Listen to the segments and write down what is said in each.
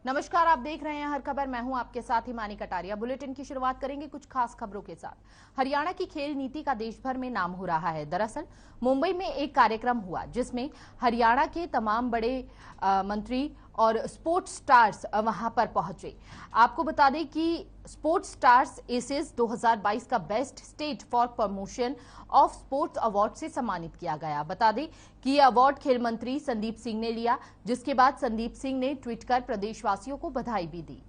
नमस्कार, आप देख रहे हैं हर खबर। मैं हूं आपके साथ हिमानी कटारिया। बुलेटिन की शुरुआत करेंगे कुछ खास खबरों के साथ। हरियाणा की खेल नीति का देश भर में नाम हो रहा है। दरअसल मुंबई में एक कार्यक्रम हुआ जिसमें हरियाणा के तमाम बड़े मंत्री और स्पोर्ट्स स्टार्स वहां पर पहुंचे। आपको बता दें कि स्पोर्ट्स स्टार्स एसेस 2022 का best state for promotion of sports award से सम्मानित किया गया। बता दें कि यह अवार्ड खेल मंत्री संदीप सिंह ने लिया, जिसके बाद संदीप सिंह ने ट्वीट कर प्रदेशवासियों को बधाई भी दी।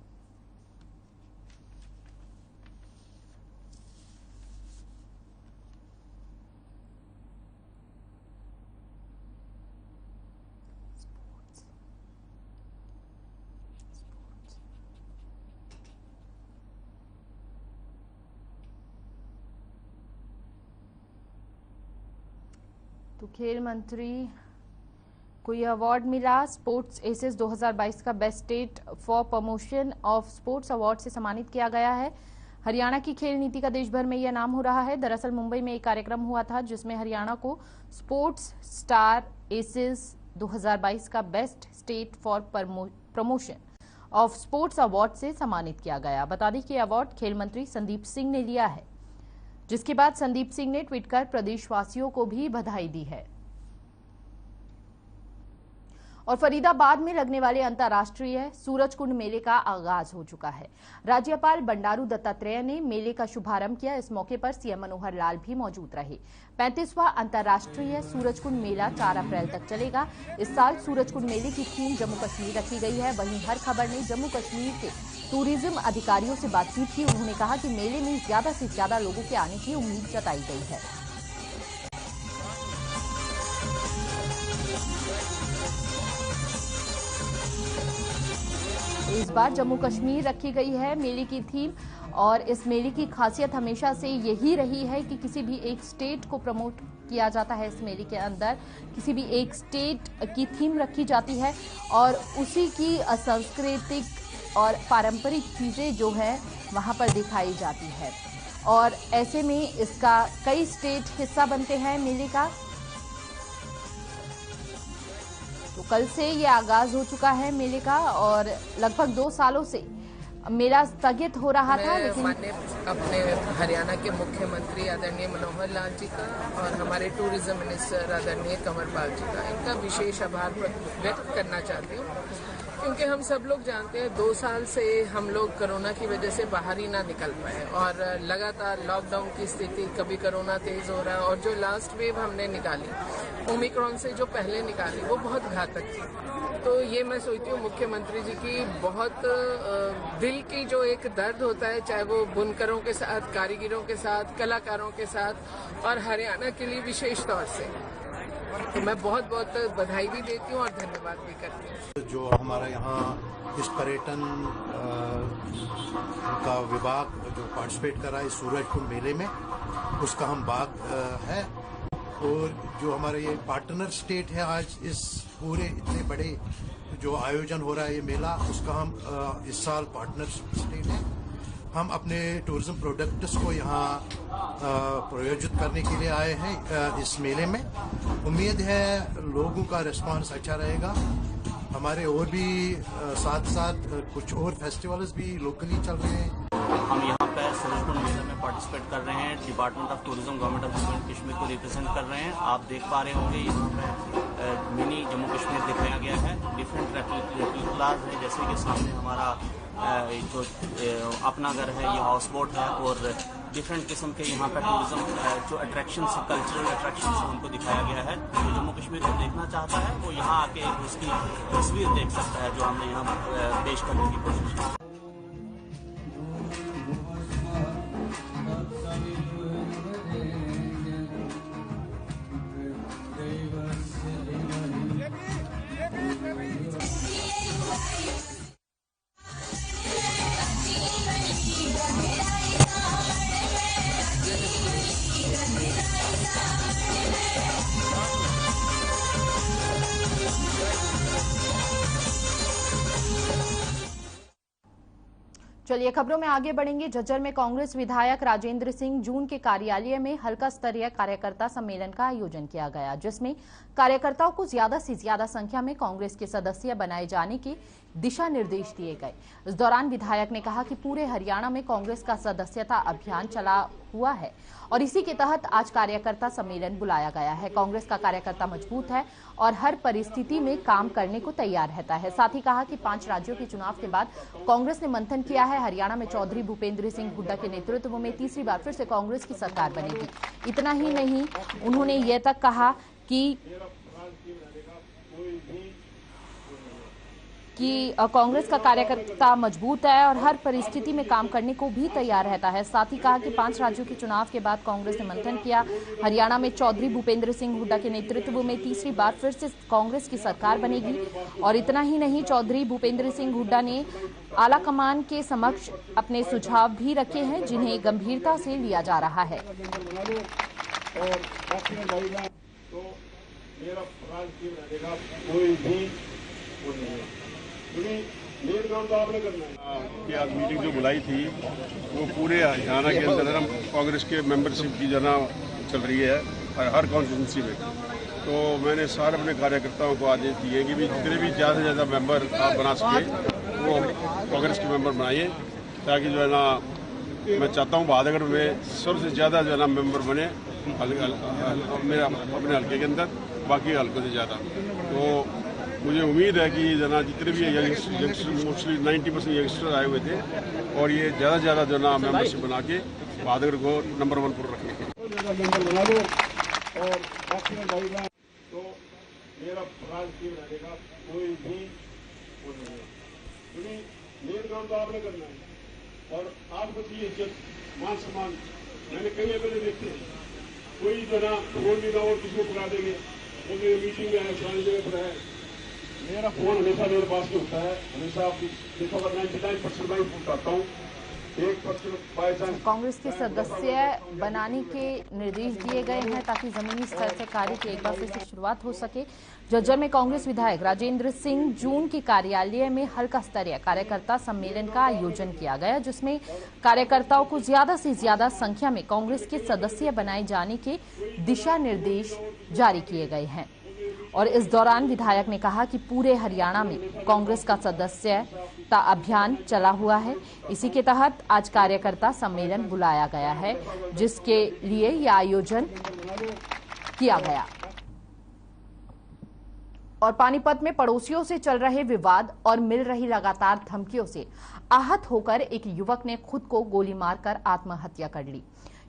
तो खेल मंत्री को यह अवार्ड मिला। स्पोर्ट्स एसेस 2022 का best state for promotion of sports award से सम्मानित किया गया है। हरियाणा की खेल नीति का देश भर में यह नाम हो रहा है। दरअसल मुंबई में एक कार्यक्रम हुआ था जिसमें हरियाणा को स्पोर्ट्स स्टार एसेस 2022 का best state for promotion of sports award से सम्मानित किया गया। बता दें कि अवार्ड खेल मंत्री संदीप सिंह ने लिया है, जिसके बाद संदीप सिंह ने ट्वीट कर प्रदेशवासियों को भी बधाई दी है। और फरीदाबाद में लगने वाले अंतर्राष्ट्रीय सूरजकुंड मेले का आगाज हो चुका है। राज्यपाल बंडारू दत्तात्रेय ने मेले का शुभारंभ किया। इस मौके पर सीएम मनोहर लाल भी मौजूद रहे। 35वां अंतर्राष्ट्रीय सूरजकुंड मेला 4 अप्रैल तक चलेगा। इस साल सूरजकुंड मेले की थीम जम्मू कश्मीर रखी गई है। वहीं हर खबर ने जम्मू कश्मीर के टूरिज्म अधिकारियों से बातचीत की। उन्होंने कहा कि मेले में ज्यादा से ज्यादा लोगों के आने की उम्मीद जताई गई है। इस बार जम्मू कश्मीर रखी गई है मेले की थीम, और इस मेले की खासियत हमेशा से यही रही है कि किसी भी एक स्टेट को प्रमोट किया जाता है। इस मेले के अंदर किसी भी एक स्टेट की थीम रखी जाती है और उसी की सांस्कृतिक और पारंपरिक चीजें जो है वहां पर दिखाई जाती है। और ऐसे में इसका कई स्टेट हिस्सा बनते हैं मेले का। तो कल से ये आगाज हो चुका है मेले का, और लगभग 2 सालों से मेला स्थगित हो रहा था। लेकिन अपने हरियाणा के मुख्यमंत्री आदरणीय मनोहर लाल जी का और हमारे टूरिज्म मिनिस्टर आदरणीय कंवर पाल जी का इनका विशेष आभार व्यक्त करना चाहती हूँ, क्योंकि हम सब लोग जानते हैं 2 साल से हम लोग कोरोना की वजह से बाहर ही ना निकल पाए और लगातार लॉकडाउन की स्थिति, कभी कोरोना तेज हो रहा है, और जो लास्ट वेव हमने निकाली ओमिक्रॉन से जो पहले निकाली वो बहुत घातक थी। तो ये मैं सोचती हूँ मुख्यमंत्री जी की बहुत दिल की जो एक दर्द होता है, चाहे वो बुनकरों के साथ, कारीगरों के साथ, कलाकारों के साथ, और हरियाणा के लिए विशेष तौर से तो मैं बहुत बहुत बधाई भी देती हूँ और धन्यवाद भी करती हूँ। जो हमारा यहाँ इस पर्यटन का विभाग जो पार्टिसिपेट कर रहा है सूरजकुंड मेले में, उसका हम भाग है। और जो हमारा ये पार्टनर स्टेट है आज इस पूरे इतने बड़े जो आयोजन हो रहा है ये मेला, उसका हम इस साल पार्टनर स्टेट है। हम अपने टूरिज्म प्रोडक्ट्स को यहाँ प्रायोजित करने के लिए आए हैं इस मेले में। उम्मीद है लोगों का रिस्पांस अच्छा रहेगा। हमारे और भी साथ साथ कुछ और फेस्टिवल्स भी लोकली चल रहे हैं। हम यहाँ पर सूरजकुंड मेले में पार्टिसिपेट कर रहे हैं। Department of tourism government of Jammu Kashmir को रिप्रेजेंट कर रहे हैं। आप देख पा रहे होंगे यहाँ पे मिनी जम्मू कश्मीर दिखाया गया है। डिफरेंट रेप्लिकास है, जैसे कि सामने हमारा जो अपना घर है, ये हाउस बोट है, और डिफरेंट किस्म के यहाँ पर टूरिज्म जो अट्रैक्शंस, कल्चरल अट्रैक्शंस है, उनको दिखाया गया है। जो जम्मू कश्मीर को देखना चाहता है वो यहाँ आके उसकी तस्वीर देख सकता है, जो हमने यहाँ पेश करने की कोशिश की। चलिए खबरों में आगे बढ़ेंगे। झज्जर में कांग्रेस विधायक राजेंद्र सिंह जून के कार्यालय में हल्का स्तरीय कार्यकर्ता सम्मेलन का आयोजन किया गया, जिसमें कार्यकर्ताओं को ज्यादा से ज्यादा संख्या में कांग्रेस के सदस्य बनाए जाने की दिशा निर्देश दिए गए। इस दौरान विधायक ने कहा कि पूरे हरियाणा में कांग्रेस का सदस्यता अभियान चला हुआ है और इसी के तहत आज कार्यकर्ता सम्मेलन बुलाया गया है। कांग्रेस का कार्यकर्ता मजबूत है और हर परिस्थिति में काम करने को तैयार रहता है। साथ ही कहा कि 5 राज्यों के चुनाव के बाद कांग्रेस ने मंथन किया है। हरियाणा में चौधरी भूपेंद्र सिंह हुड्डा के नेतृत्व में तीसरी बार फिर से कांग्रेस की सरकार बनेगी। इतना ही नहीं, उन्होंने यह तक कहा कि कांग्रेस का कार्यकर्ता मजबूत है और हर परिस्थिति में काम करने को भी तैयार रहता है। साथ ही कहा कि 5 राज्यों के चुनाव के बाद कांग्रेस ने मंथन किया। हरियाणा में चौधरी भूपेंद्र सिंह हुड्डा के नेतृत्व में तीसरी बार फिर से कांग्रेस की सरकार बनेगी। और इतना ही नहीं, चौधरी भूपेंद्र सिंह हुड्डा ने आला कमान के समक्ष अपने सुझाव भी रखे हैं, जिन्हें गंभीरता से लिया जा रहा है। कि आज मीटिंग जो बुलाई थी वो पूरे हरियाणा के अंदर कांग्रेस के मेंबरशिप की जना चल रही है हर कॉन्स्टिट्यूंसी में। तो मैंने सारे अपने कार्यकर्ताओं को आदेश दिए कि भी जितने भी ज़्यादा से ज़्यादा मेंबर आप बना सके वो कांग्रेस के मेंबर बनाइए, ताकि जो है ना मैं चाहता हूँ बहादुरगढ़ में सबसे ज़्यादा जो है ना मेंबर बने मेरा अपने हल्के के अंदर, बाकी हल्कों से ज़्यादा। तो मुझे उम्मीद है कि जना जितने भी यंगस्टर मोस्टली 90% यंगस्टर आए हुए थे और ये ज़्यादा से ज़्यादा जो ना मेंबरशिप बना के बहादुरगढ़ को नंबर 1 पर रखेंगे। बना लो और बाकी तो मेरा राजकीय बनाने का कोई भी वो नहीं है, क्योंकि मेन काम तो आपने करना है और आपको चाहिए इज्जत मान सम्मान। मैंने कई अपने देखे कोई जो ना फोन नहीं ना और किसी को पकड़ा देंगे, वो मीटिंग में आए फलानी जगह पर है, मेरा फोन हमेशा मेरे पास में होता है। हमेशा देखो 99% मैं फोन करता हूँ, 1% बाय चांस। कांग्रेस के सदस्य बनाने के निर्देश दिए गए हैं ताकि जमीनी स्तर से कार्य की एक बार फिर से शुरुआत हो सके। झज्जर में कांग्रेस विधायक राजेंद्र सिंह जून के कार्यालय में हल्का स्तरीय कार्यकर्ता सम्मेलन का आयोजन किया गया, जिसमें कार्यकर्ताओं को ज्यादा से ज्यादा संख्या में कांग्रेस के सदस्य बनाए जाने के दिशा निर्देश जारी किए गए हैं। और इस दौरान विधायक ने कहा कि पूरे हरियाणा में कांग्रेस का सदस्यता अभियान चला हुआ है। इसी के तहत आज कार्यकर्ता सम्मेलन बुलाया गया है, जिसके लिए यह आयोजन किया गया। और पानीपत में पड़ोसियों से चल रहे विवाद और मिल रही लगातार धमकियों से आहत होकर एक युवक ने खुद को गोली मारकर आत्महत्या कर ली।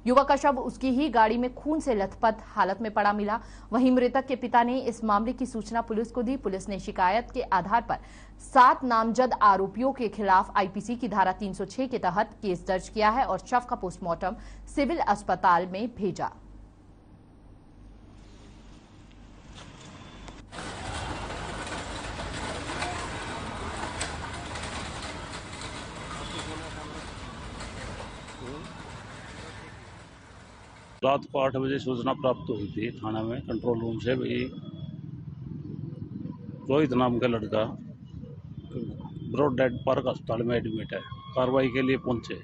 युवक का शव उसकी ही गाड़ी में खून से लथपथ हालत में पड़ा मिला। वहीं मृतक के पिता ने इस मामले की सूचना पुलिस को दी। पुलिस ने शिकायत के आधार पर 7 नामजद आरोपियों के खिलाफ आईपीसी की धारा 306 के तहत केस दर्ज किया है और शव का पोस्टमार्टम सिविल अस्पताल में भेजा। रात को 8 बजे सूचना प्राप्त हुई थी थाना में कंट्रोल रूम से, भाई रोहित नाम का लड़का ब्रॉड डेड पार्क अस्पताल में एडमिट है। कार्रवाई के लिए पहुंचे,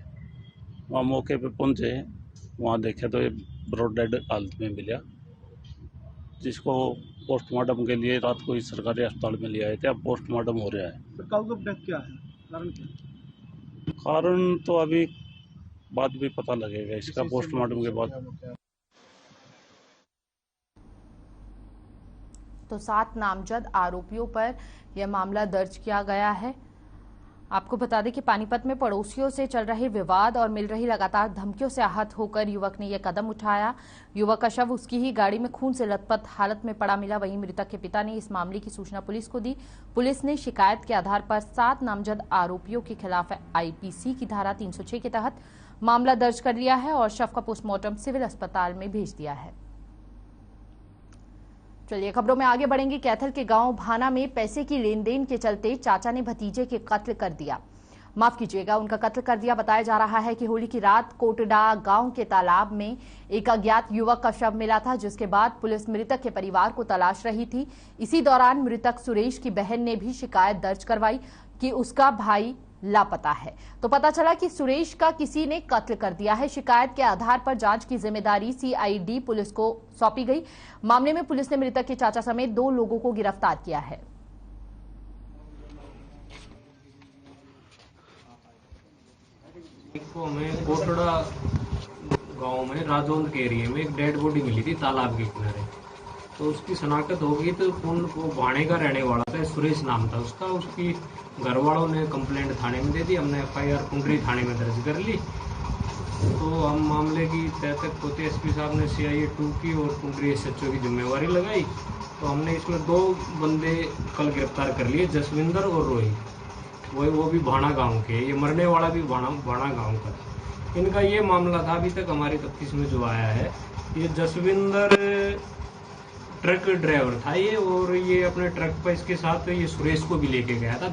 वहाँ मौके पे पहुंचे, वहाँ देखे तो ये ब्रॉड डेड हालत में मिला, जिसको पोस्टमार्टम के लिए रात को ही सरकारी अस्पताल में ले आए थे। अब पोस्टमार्टम हो रहा है। क्या है कारण? क्या कारण तो अभी बाद भी पता लगेगा इसका पोस्टमार्टम के बाद। तो 7 नामजद आरोपियों पर यह मामला दर्ज किया गया है। आपको बता दें कि पानीपत में पड़ोसियों से चल रहे विवाद और मिल रही लगातार धमकियों से आहत होकर युवक ने यह कदम उठाया। युवक का शव उसकी ही गाड़ी में खून से लथपथ हालत में पड़ा मिला। वहीं मृतक के पिता ने इस मामले की सूचना पुलिस को दी। पुलिस ने शिकायत के आधार पर 7 नामजद आरोपियों के खिलाफ आईपीसी की धारा 306 के तहत मामला दर्ज कर लिया है और शव का पोस्टमार्टम सिविल अस्पताल में भेज दिया है। चलिए खबरों में आगे बढ़ेंगे। कैथल के गांव भाना में पैसे की लेन देन के चलते चाचा ने भतीजे के कत्ल कर दिया। माफ कीजिएगा, उनका कत्ल कर दिया। बताया जा रहा है कि होली की रात कोटडा गांव के तालाब में एक अज्ञात युवक का शव मिला था, जिसके बाद पुलिस मृतक के परिवार को तलाश रही थी। इसी दौरान मृतक सुरेश की बहन ने भी शिकायत दर्ज करवाई कि उसका भाई लापता है। तो पता चला कि सुरेश का किसी ने कत्ल कर दिया है। शिकायत के आधार पर जांच की जिम्मेदारी सीआईडी पुलिस को सौंपी गई। मामले में पुलिस ने मृतक के चाचा समेत 2 लोगों को गिरफ्तार किया है। को हमें कोटड़ा गांव में राजौंद के एरिया में एक डेड बॉडी मिली थी तालाब के किनारे। तो उसकी शनाख्त होगी तो वो भाणे का रहने वाला था, सुरेश नाम था उसका। उसकी घर वालों ने कंप्लेंट थाने में दे दी, हमने FIR कुंडरी थाने में दर्ज कर ली। तो हम मामले की तह तक पोते SP साहब ने CIA 2 की और कुंडरी SHO की जिम्मेवारी लगाई। तो हमने इसमें 2 बंदे कल गिरफ्तार कर लिए, जसविंदर और रोहित। वो भी भाणा गांव के, ये मरने वाला भी भाणा गांव का। इनका ये मामला था अभी तक हमारी तफ्तीश में जो आया है। ये जसविंदर ट्रक ड्राइवर था ये, और ये अपने ट्रक पर इसके साथ ये सुरेश को भी लेके गया था।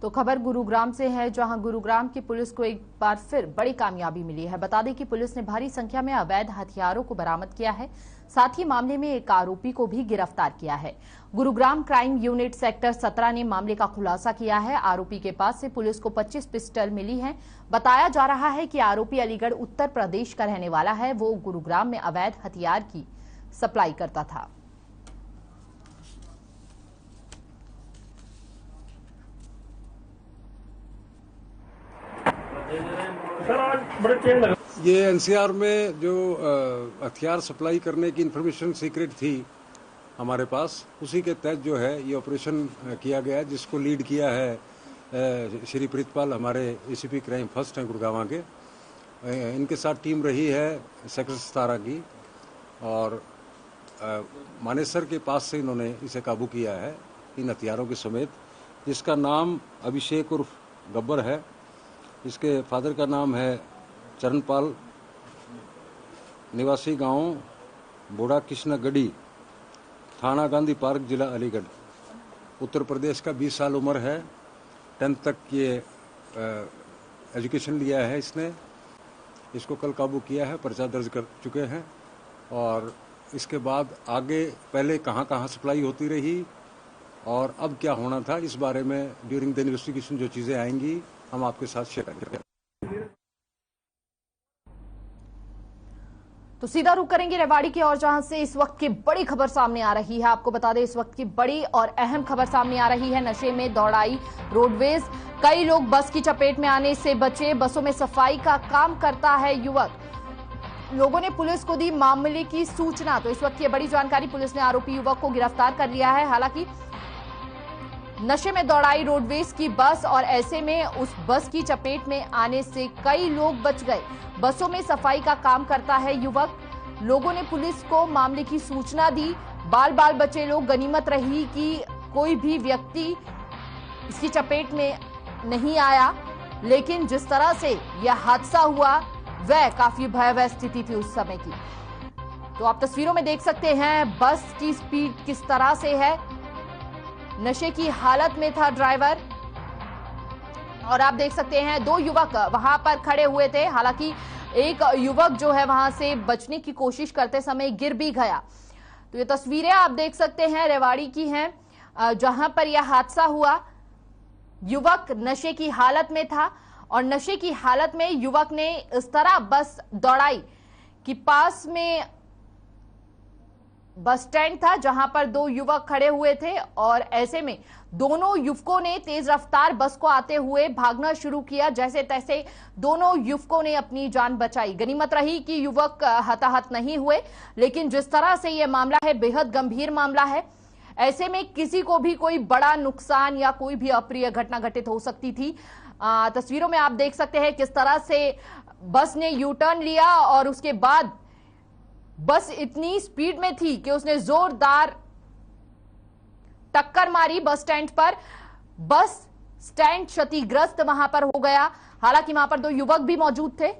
तो खबर गुरुग्राम से है, जहां गुरुग्राम की पुलिस को एक बार फिर बड़ी कामयाबी मिली है। बता दें कि पुलिस ने भारी संख्या में अवैध हथियारों को बरामद किया है, साथ ही मामले में एक आरोपी को भी गिरफ्तार किया है। गुरुग्राम क्राइम यूनिट सेक्टर 17 ने मामले का खुलासा किया है। आरोपी के पास से पुलिस को 25 पिस्टल मिली है। बताया जा रहा है कि आरोपी अलीगढ़ उत्तर प्रदेश का रहने वाला है। वो गुरुग्राम में अवैध हथियार की सप्लाई करता था। ये NCR में जो हथियार सप्लाई करने की इंफॉर्मेशन सीक्रेट थी हमारे पास, उसी के तहत जो है ये ऑपरेशन किया गया, जिसको लीड किया है श्री प्रीतपाल, हमारे ACP क्राइम फर्स्ट हैं गुड़गांव के। इनके साथ टीम रही है सेक्टर 17 की, और मानेसर के पास से इन्होंने इसे काबू किया है इन हथियारों के समेत, जिसका नाम अभिषेक उर्फ गब्बर है। इसके फादर का नाम है चरणपाल, निवासी गांव बोड़ा कृष्णगढ़ी, थाना गांधी पार्क, जिला अलीगढ़, उत्तर प्रदेश का। 20 साल उम्र है। 10th तक ये एजुकेशन लिया है इसने। इसको कल काबू किया है, पर्चा दर्ज कर चुके हैं। और इसके बाद आगे पहले कहां कहां सप्लाई होती रही और अब क्या होना था, इस बारे में ड्यूरिंग द इन्वेस्टिगेशन जो चीज़ें आएंगी हम आपके साथ शेयर करेंगे। तो सीधा रुख करेंगे रेवाड़ी की ओर, जहां से इस वक्त की बड़ी खबर सामने आ रही है। आपको बता दें, इस वक्त की बड़ी और अहम खबर सामने आ रही है। नशे में दौड़ाई रोडवेज, कई लोग बस की चपेट में आने से बचे। बसों में सफाई का काम करता है युवक। लोगों ने पुलिस को दी मामले की सूचना। तो इस वक्त की बड़ी जानकारी, पुलिस ने आरोपी युवक को गिरफ्तार कर लिया है। हालांकि नशे में दौड़ाई रोडवेज की बस और ऐसे में उस बस की चपेट में आने से कई लोग बच गए। बसों में सफाई का काम करता है युवक। लोगों ने पुलिस को मामले की सूचना दी। बाल बाल बचे लोग। गनीमत रही कि कोई भी व्यक्ति इसकी चपेट में नहीं आया, लेकिन जिस तरह से यह हादसा हुआ वह काफी भयावह स्थिति थी उस समय की। तो आप तस्वीरों में देख सकते हैं बस की स्पीड किस तरह से है। नशे की हालत में था ड्राइवर, और आप देख सकते हैं 2 युवक वहां पर खड़े हुए थे। हालांकि एक युवक जो है वहां से बचने की कोशिश करते समय गिर भी गया। तो ये तस्वीरें आप देख सकते हैं रेवाड़ी की हैं, जहां पर यह हादसा हुआ। युवक नशे की हालत में था और नशे की हालत में युवक ने इस तरह बस दौड़ाई कि पास में बस स्टैंड था जहां पर 2 युवक खड़े हुए थे, और ऐसे में दोनों युवकों ने तेज रफ्तार बस को आते हुए भागना शुरू किया। जैसे तैसे दोनों युवकों ने अपनी जान बचाई। गनीमत रही कि युवक हताहत नहीं हुए, लेकिन जिस तरह से यह मामला है बेहद गंभीर मामला है। ऐसे में किसी को भी कोई बड़ा नुकसान या कोई भी अप्रिय घटना घटित हो सकती थी। तस्वीरों में आप देख सकते हैं किस तरह से बस ने यू टर्न लिया और उसके बाद बस इतनी स्पीड में थी कि उसने जोरदार टक्कर मारी बस स्टैंड पर। बस स्टैंड क्षतिग्रस्त वहां पर हो गया। हालांकि वहां पर 2 युवक भी मौजूद थे।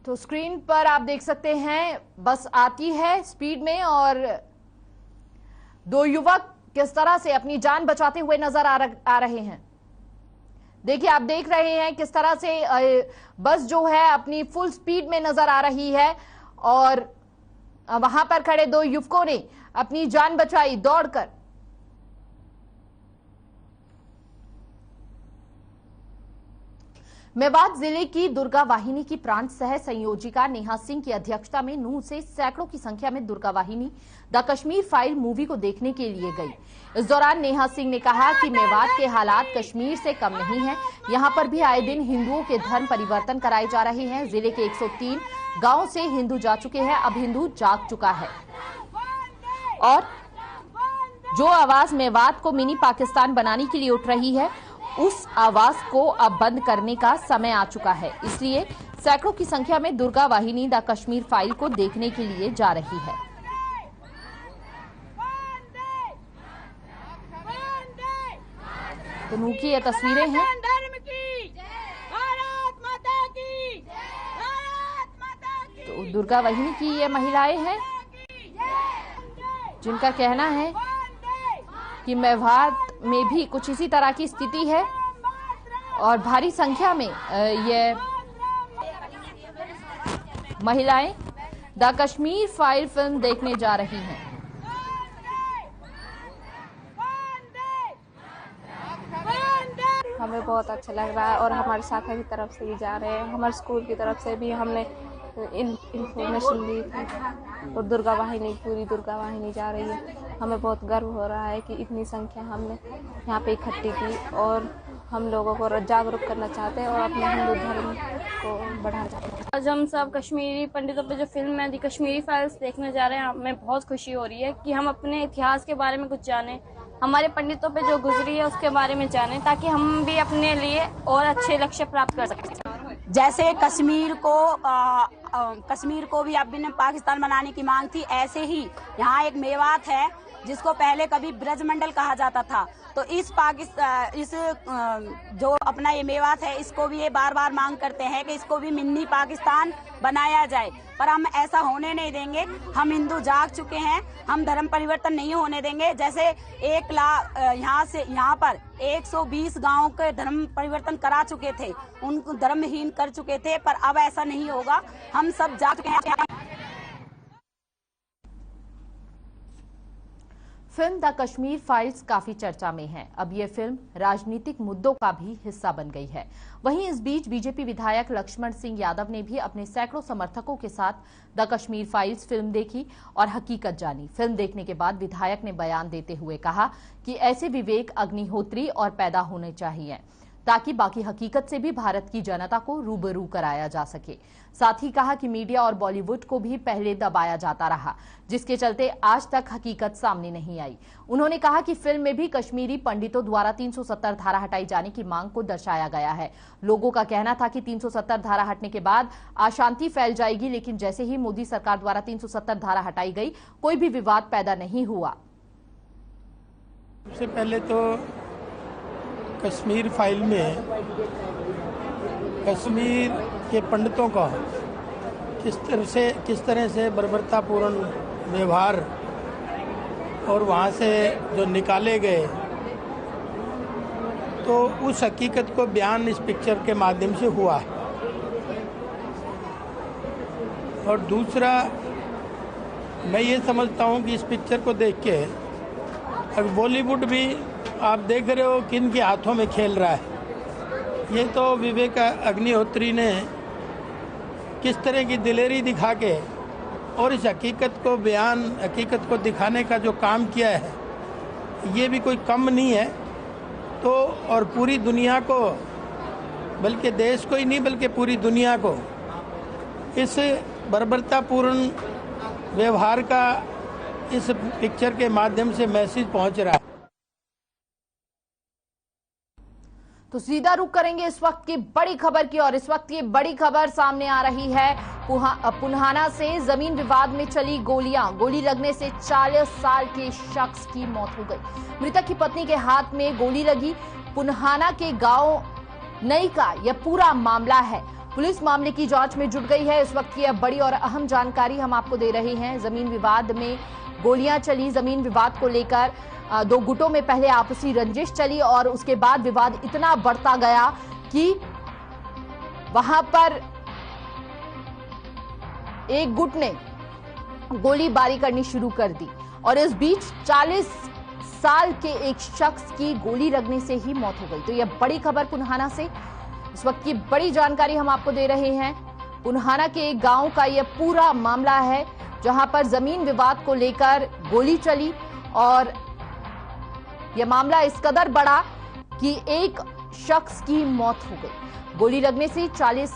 तो स्क्रीन पर आप देख सकते हैं बस आती है स्पीड में और 2 युवक किस तरह से अपनी जान बचाते हुए नजर आ रहे हैं। देखिए, आप देख रहे हैं किस तरह से बस जो है अपनी फुल स्पीड में नजर आ रही है और वहां पर खड़े 2 युवकों ने अपनी जान बचाई दौड़कर। मेवात जिले की दुर्गा वाहिनी की प्रांत सह संयोजिका नेहा सिंह की अध्यक्षता में नूंह से सैकड़ों की संख्या में दुर्गा वाहिनी द कश्मीर फाइल मूवी को देखने के लिए गई। इस दौरान नेहा सिंह ने कहा कि मेवात के हालात कश्मीर से कम नहीं है, यहां पर भी आए दिन हिंदुओं के धर्म परिवर्तन कराए जा रहे हैं। जिले के 103 गांव से हिंदू जा चुके हैं, अब हिंदू जाग चुका है और जो आवाज मेवात को मिनी पाकिस्तान बनाने के लिए उठ रही है, उस आवाज को अब बंद करने का समय आ चुका है। इसलिए सैकड़ों की संख्या में दुर्गा वाहिनी द कश्मीर फाइल को देखने के लिए जा रही है। तो नूंह की ये तस्वीरें हैं। तो दुर्गा वाहिनी की ये महिलाएं हैं जिनका कहना है कि मेवात में भी कुछ इसी तरह की स्थिति है और भारी संख्या में ये महिलाएं द कश्मीर फाइल फिल्म देखने जा रही हैं। हमें बहुत अच्छा लग रहा है और हमारे शाखा की तरफ से भी जा रहे हैं, हमारे स्कूल की तरफ से भी हमने इंफॉर्मेशन दी थी और दुर्गा वाहिनी, पूरी दुर्गा वाहिनी जा रही है। हमें बहुत गर्व हो रहा है कि इतनी संख्या हमने यहाँ पे इकट्ठी की और हम लोगों को जागरूक करना चाहते हैं और अपने हिंदू धर्म को बढ़ाना चाहते हैं। आज हम सब कश्मीरी पंडितों पे जो फिल्म है दी कश्मीरी फाइल्स देखने जा रहे हैं। हमें बहुत खुशी हो रही है कि हम अपने इतिहास के बारे में कुछ जानें, हमारे पंडितों पे जो गुजरी है उसके बारे में जानें, ताकि हम भी अपने लिए और अच्छे लक्ष्य प्राप्त कर सकें। जैसे कश्मीर को भी अब पाकिस्तान बनाने की मांग थी, ऐसे ही यहाँ एक मेवात है जिसको पहले कभी ब्रजमंडल कहा जाता था। तो इस जो अपना ये मेवात है, इसको भी ये बार बार मांग करते हैं कि इसको भी मिनी पाकिस्तान बनाया जाए, पर हम ऐसा होने नहीं देंगे। हम हिंदू जाग चुके हैं, हम धर्म परिवर्तन नहीं होने देंगे। जैसे 1 लाख यहाँ पर 120 गांवों के धर्म परिवर्तन करा चुके थे, उनको धर्महीन कर चुके थे, पर अब ऐसा नहीं होगा। हम सब जाग चुके हैं। फिल्म द कश्मीर फाइल्स काफी चर्चा में है। अब ये फिल्म राजनीतिक मुद्दों का भी हिस्सा बन गई है। वहीं इस बीच बीजेपी विधायक लक्ष्मण सिंह यादव ने भी अपने सैकड़ों समर्थकों के साथ द कश्मीर फाइल्स फिल्म देखी और हकीकत जानी। फिल्म देखने के बाद विधायक ने बयान देते हुए कहा कि ऐसे विवेक अग्निहोत्री और पैदा होने चाहिए ताकि बाकी हकीकत से भी भारत की जनता को रूबरू कराया जा सके। साथ ही कहा कि मीडिया और बॉलीवुड को भी पहले दबाया जाता रहा, जिसके चलते आज तक हकीकत सामने नहीं आई। उन्होंने कहा कि फिल्म में भी कश्मीरी पंडितों द्वारा 370 धारा हटाई जाने की मांग को दर्शाया गया है। लोगों का कहना था कि 370 धारा हटने के बाद अशांति फैल जाएगी, लेकिन जैसे ही मोदी सरकार द्वारा 370 धारा हटाई गई, कोई भी विवाद पैदा नहीं हुआ। सबसे पहले तो कश्मीर फाइल में कश्मीर के पंडितों का किस तरह से बर्बरतापूर्ण व्यवहार और वहाँ से जो निकाले गए, तो उस हकीकत को बयान इस पिक्चर के माध्यम से हुआ है। और दूसरा, मैं ये समझता हूँ कि इस पिक्चर को देख के अब बॉलीवुड भी आप देख रहे हो किन के हाथों में खेल रहा है। ये तो विवेक अग्निहोत्री ने किस तरह की दिलेरी दिखा के और इस हकीकत को दिखाने का जो काम किया है, ये भी कोई कम नहीं है। तो और पूरी दुनिया को, बल्कि देश को ही नहीं बल्कि पूरी दुनिया को इस बर्बरतापूर्ण व्यवहार का इस पिक्चर के माध्यम से मैसेज पहुंच रहा है। तो सीधा रुख करेंगे इस वक्त की बड़ी खबर की, और इस वक्त ये बड़ी खबर सामने आ रही है पुन्हाना से। जमीन विवाद में चली गोली लगने से 40 साल के शख्स की मौत हो गई। मृतक की पत्नी के हाथ में गोली लगी। पुन्हाना के गांव नई का यह पूरा मामला है। पुलिस मामले की जांच में जुट गई है। इस वक्त की यह बड़ी और अहम जानकारी हम आपको दे रहे हैं। जमीन विवाद में गोलियां चली। जमीन विवाद को लेकर दो गुटों में पहले आपसी रंजिश चली और उसके बाद विवाद इतना बढ़ता गया कि वहां पर एक गुट ने गोलीबारी करनी शुरू कर दी और इस बीच 40 साल के एक शख्स की गोली लगने से ही मौत हो गई। तो यह बड़ी खबर पुन्हाना से। इस वक्त की बड़ी जानकारी हम आपको दे रहे हैं। पुन्हाना के एक गांव का यह पूरा मामला है, जहां पर जमीन विवाद को लेकर गोली चली और यह मामला इस कदर बढ़ा कि एक शख्स की मौत हो गई। गोली लगने से 40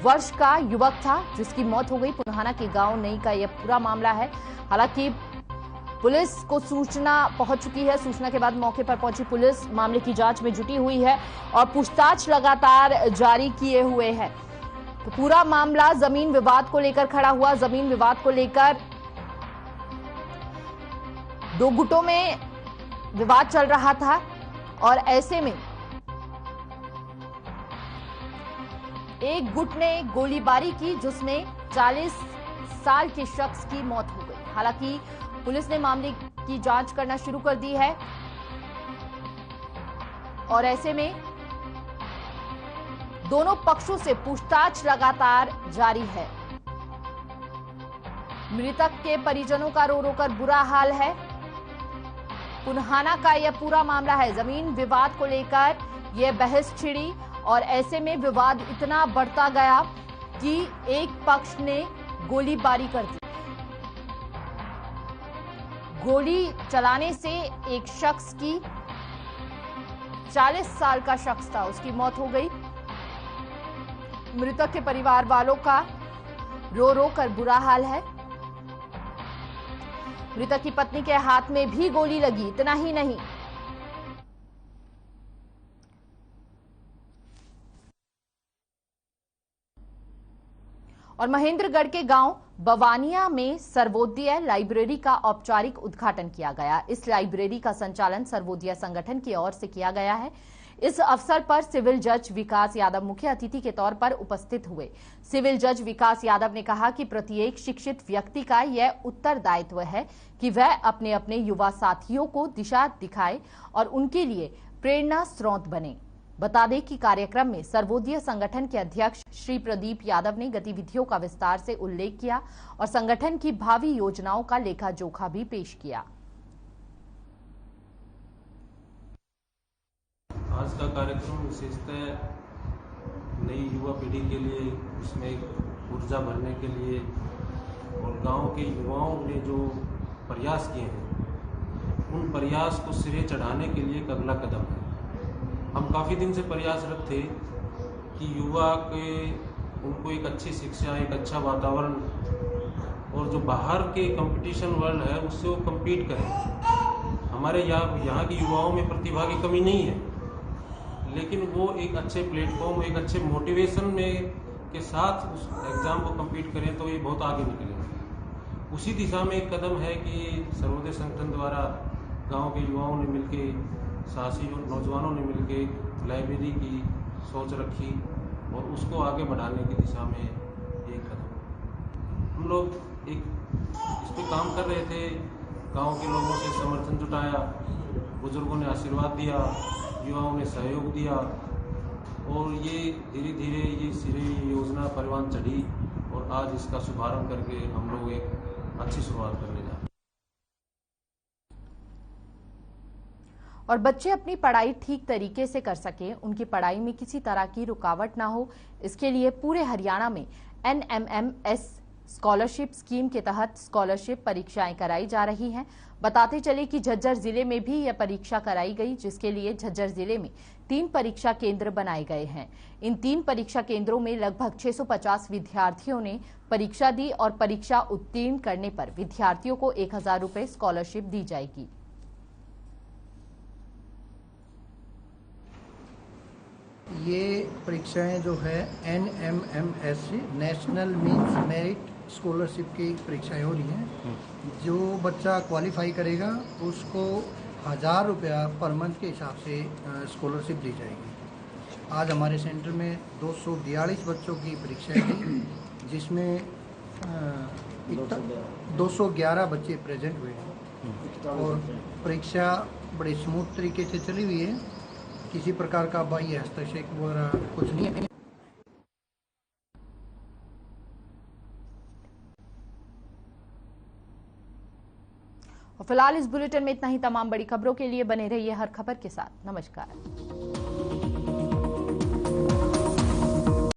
वर्ष का युवक था जिसकी मौत हो गई। पुन्हाना के गांव नई का यह पूरा मामला है। हालांकि पुलिस को सूचना पहुंच चुकी है। सूचना के बाद मौके पर पहुंची पुलिस मामले की जांच में जुटी हुई है और पूछताछ लगातार जारी किए हुए है। तो पूरा मामला जमीन विवाद को लेकर खड़ा हुआ। जमीन विवाद को लेकर दो गुटों में विवाद चल रहा था और ऐसे में एक गुट ने गोलीबारी की जिसमें 40 साल के शख्स की मौत हो गई। हालांकि पुलिस ने मामले की जांच करना शुरू कर दी है और ऐसे में दोनों पक्षों से पूछताछ लगातार जारी है। मृतक के परिजनों का रो रो कर बुरा हाल है। पुन्हाना का यह पूरा मामला है। जमीन विवाद को लेकर यह बहस छिड़ी और ऐसे में विवाद इतना बढ़ता गया कि एक पक्ष ने गोलीबारी कर दी। गोली चलाने से एक शख्स की 40 साल का शख्स था, उसकी मौत हो गई। मृतक के परिवार वालों का रो रो कर बुरा हाल है। मृतक की पत्नी के हाथ में भी गोली लगी। इतना ही नहीं, और महेंद्रगढ़ के गांव बवानिया में सर्वोदय लाइब्रेरी का औपचारिक उद्घाटन किया गया। इस लाइब्रेरी का संचालन सर्वोदय संगठन की ओर से किया गया है। इस अवसर पर सिविल जज विकास यादव मुख्य अतिथि के तौर पर उपस्थित हुए। सिविल जज विकास यादव ने कहा कि प्रत्येक शिक्षित व्यक्ति का यह उत्तरदायित्व है कि वह अपने अपने युवा साथियों को दिशा दिखाए और उनके लिए प्रेरणा स्रोत बने। बता दें कि कार्यक्रम में सर्वोदय संगठन के अध्यक्ष श्री प्रदीप यादव ने गतिविधियों का विस्तार से उल्लेख किया और संगठन की भावी योजनाओं का लेखा जोखा भी पेश किया। आज का कार्यक्रम विशेषतः नई युवा पीढ़ी के लिए, उसमें ऊर्जा भरने के लिए और गांव के युवाओं ने जो प्रयास किए हैं उन प्रयास को सिरे चढ़ाने के लिए एक अगला कदम है। हम काफ़ी दिन से प्रयासरत थे कि युवा के उनको एक अच्छी शिक्षा, एक अच्छा वातावरण और जो बाहर के कंपटीशन वर्ल्ड है उससे वो कम्पीट करें। हमारे यहाँ के युवाओं में प्रतिभा की कमी नहीं है, लेकिन वो एक अच्छे प्लेटफॉर्म, एक अच्छे मोटिवेशन में के साथ उस एग्ज़ाम को कम्पीट करें तो ये बहुत आगे निकलेंगे। उसी दिशा में एक कदम है कि सर्वोदय संगठन द्वारा गांव के युवाओं ने मिलकर, साहसी नौजवानों ने मिलकर लाइब्रेरी की सोच रखी और उसको आगे बढ़ाने की दिशा में एक कदम। हम लोग एक इस पे काम कर रहे थे, गांव के लोगों से समर्थन जुटाया, बुजुर्गों ने आशीर्वाद दिया, युवाओं ने सहयोग दिया और ये धीरे धीरे ये सिरे योजना परवान चढ़ी और आज इसका शुभारंभ करके हम लोग एक अच्छी शुरुआत करने जा रहे हैं। और बच्चे अपनी पढ़ाई ठीक तरीके से कर सकें, उनकी पढ़ाई में किसी तरह की रुकावट ना हो, इसके लिए पूरे हरियाणा में NMMS स्कॉलरशिप स्कीम के तहत स्कॉलरशिप परीक्षाएं कराई जा रही हैं। बताते चले कि झज्जर जिले में भी यह परीक्षा कराई गई, जिसके लिए झज्जर जिले में 3 परीक्षा केंद्र बनाए गए हैं। इन 3 परीक्षा केंद्रों में लगभग 650 विद्यार्थियों ने परीक्षा दी और परीक्षा उत्तीर्ण करने पर विद्यार्थियों को 1000 रुपए स्कॉलरशिप दी जाएगी। ये परीक्षाएं जो है NMMS national means merit scholarship की परीक्षाएं हो रही हैं। जो बच्चा क्वालिफाई करेगा उसको 1000 रुपया पर मंथ के हिसाब से स्कॉलरशिप दी जाएगी। आज हमारे सेंटर में 242 बच्चों की परीक्षाएं हुई, जिसमें 211 बच्चे प्रेजेंट हुए हैं और परीक्षा बड़े स्मूथ तरीके से चली हुई है। किसी प्रकार का बाह्य हस्तक्षेप वगैरह कुछ नहीं है। फिलहाल इस बुलेटिन में इतना ही। तमाम बड़ी खबरों के लिए बने रहिए हर खबर के साथ। नमस्कार।